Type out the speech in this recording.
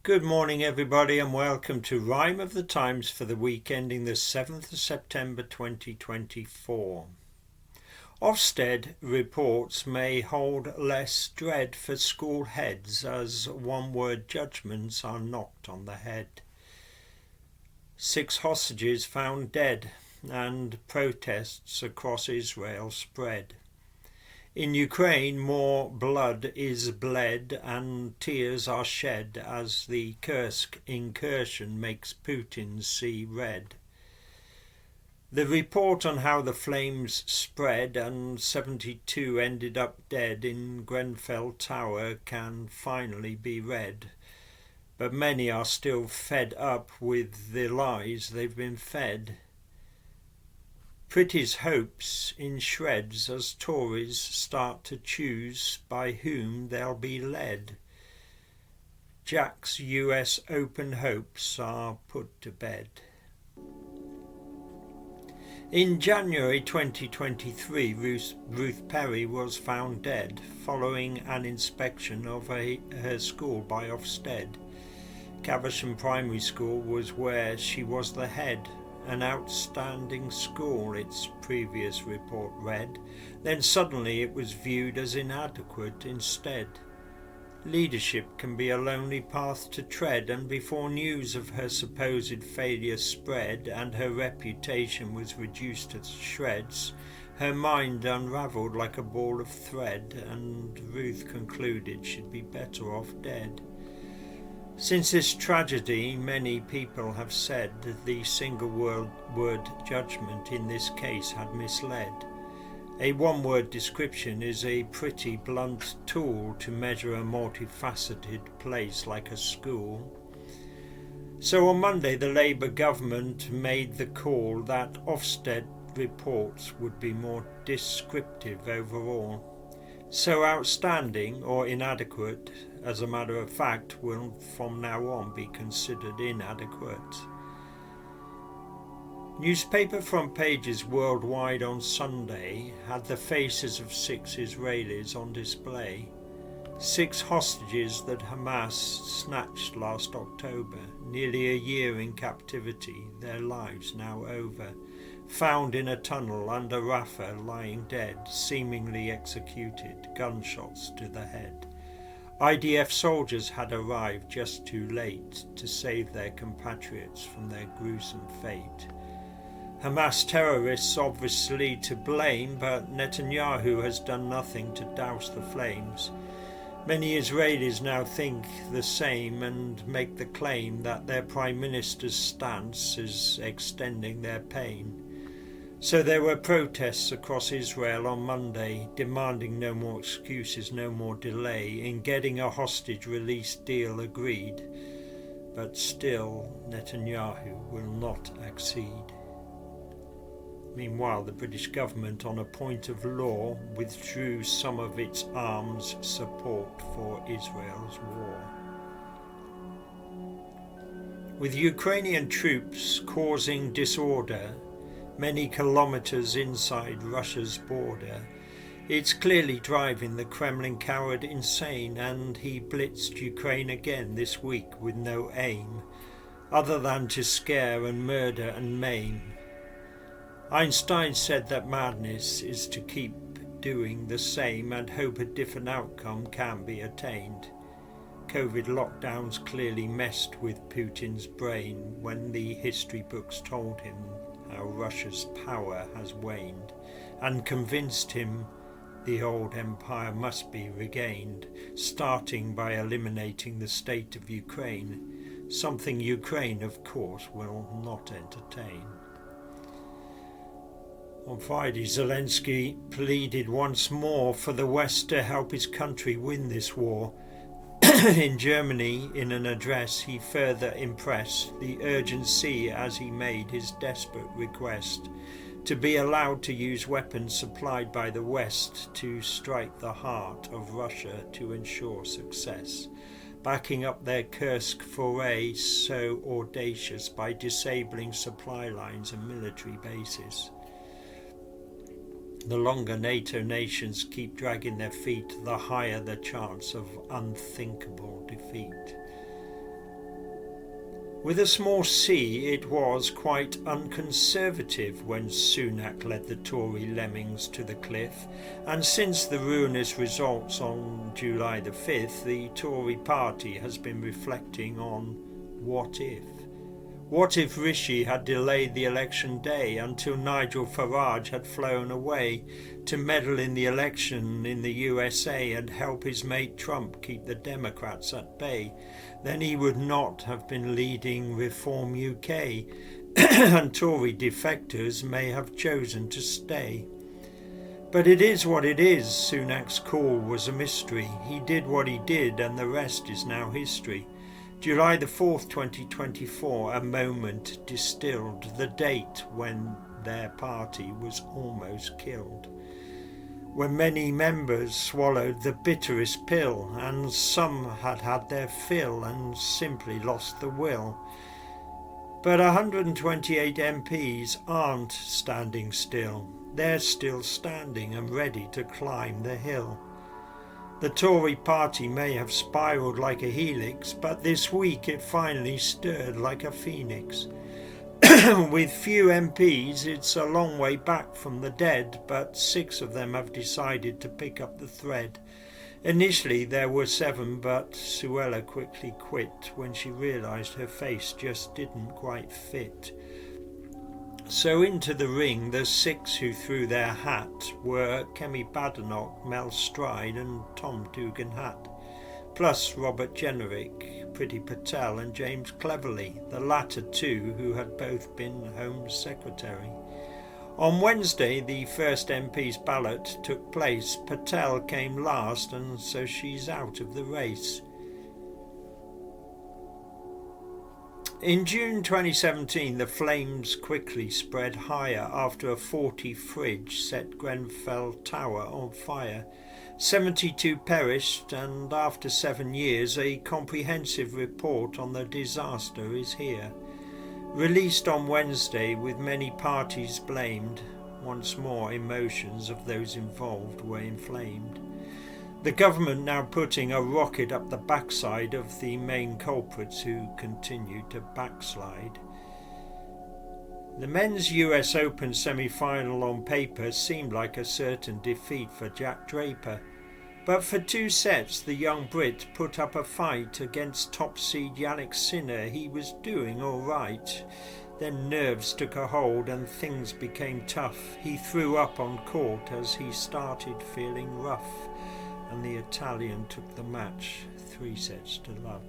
Good morning everybody and welcome to Rhyme of the Times for the week ending the 7th of September 2024. Ofsted reports may hold less dread for school heads as one-word judgments are knocked on the head. 6 hostages found dead and protests across Israel spread. In Ukraine, more blood is bled and tears are shed as the Kursk incursion makes Putin see red. The report on how the flames spread and 72 ended up dead in Grenfell Tower can finally be read, but many are still fed up with the lies they've been fed. Priti's hopes in shreds as Tories start to choose by whom they'll be led. Jack's US Open hopes are put to bed. In January 2023, Ruth Perry was found dead following an inspection of her school by Ofsted. Caversham Primary School was where she was the head. An outstanding school, its previous report read. Then suddenly it was viewed as inadequate instead. Leadership can be a lonely path to tread, and before news of her supposed failure spread and her reputation was reduced to shreds, her mind unravelled like a ball of thread, and Ruth concluded she'd be better off dead. Since this tragedy, many people have said that the single word judgment in this case had misled. A one-word description is a pretty blunt tool to measure a multifaceted place like a school. So on Monday, the Labour government made the call that Ofsted reports would be more descriptive overall. So outstanding or inadequate, as a matter of fact, will from now on be considered inadequate. Newspaper front pages worldwide on Sunday had the faces of 6 Israelis on display. 6 hostages that Hamas snatched last October, nearly a year in captivity, their lives now over. Found in a tunnel under Rafah, lying dead, seemingly executed, gunshots to the head. IDF soldiers had arrived just too late to save their compatriots from their gruesome fate. Hamas terrorists obviously to blame, but Netanyahu has done nothing to douse the flames. Many Israelis now think the same and make the claim that their Prime Minister's stance is extending their pain. So there were protests across Israel on Monday demanding no more excuses, no more delay in getting a hostage release deal agreed. But still Netanyahu will not accede. Meanwhile, the British government, on a point of law, withdrew some of its arms support for Israel's war. With Ukrainian troops causing disorder many kilometers inside Russia's border, it's clearly driving the Kremlin coward insane, and he blitzed Ukraine again this week with no aim, other than to scare and murder and maim. Einstein said that madness is to keep doing the same and hope a different outcome can be attained. COVID lockdowns clearly messed with Putin's brain when the history books told him how Russia's power has waned, and convinced him the old empire must be regained, starting by eliminating the state of Ukraine, something Ukraine, of course, will not entertain. On Friday, Zelensky pleaded once more for the West to help his country win this war. In Germany, in an address, he further impressed the urgency as he made his desperate request to be allowed to use weapons supplied by the West to strike the heart of Russia to ensure success, backing up their Kursk foray so audacious by disabling supply lines and military bases. The longer NATO nations keep dragging their feet, the higher the chance of unthinkable defeat. With a small c, it was quite unconservative when Sunak led the Tory lemmings to the cliff, and since the ruinous results on July the 5th, the Tory party has been reflecting on what if. What if Rishi had delayed the election day until Nigel Farage had flown away to meddle in the election in the USA and help his mate Trump keep the Democrats at bay? Then he would not have been leading Reform UK, and Tory defectors may have chosen to stay. But it is what it is. Sunak's call was a mystery. He did what he did, and the rest is now history. July the 4th, 2024, a moment distilled, the date when their party was almost killed. When many members swallowed the bitterest pill, and some had had their fill and simply lost the will. But 128 MPs aren't standing still. They're still standing and ready to climb the hill. The Tory party may have spiralled like a helix, but this week it finally stirred like a phoenix. With few MPs, it's a long way back from the dead, but 6 of them have decided to pick up the thread. Initially there were 7, but Suella quickly quit when she realised her face just didn't quite fit. So into the ring, the 6 who threw their hat were Kemi Badenoch, Mel Stride and Tom Dugan-Hatt, plus Robert Jenrick, Priti Patel and James Cleverly, the latter 2 who had both been Home Secretary. On Wednesday, the first MP's ballot took place. Patel came last, and so she's out of the race. In June 2017, the flames quickly spread higher after a faulty fridge set Grenfell Tower on fire. 72 perished, and after 7 years, a comprehensive report on the disaster is here. Released on Wednesday, with many parties blamed, once more emotions of those involved were inflamed. The government now putting a rocket up the backside of the main culprits who continued to backslide. The men's US Open semi-final on paper seemed like a certain defeat for Jack Draper, but for 2 sets the young Brit put up a fight against top seed Yannick Sinner. He was doing all right. Then nerves took a hold and things became tough. He threw up on court as he started feeling rough, and the Italian took the match 3 sets to love.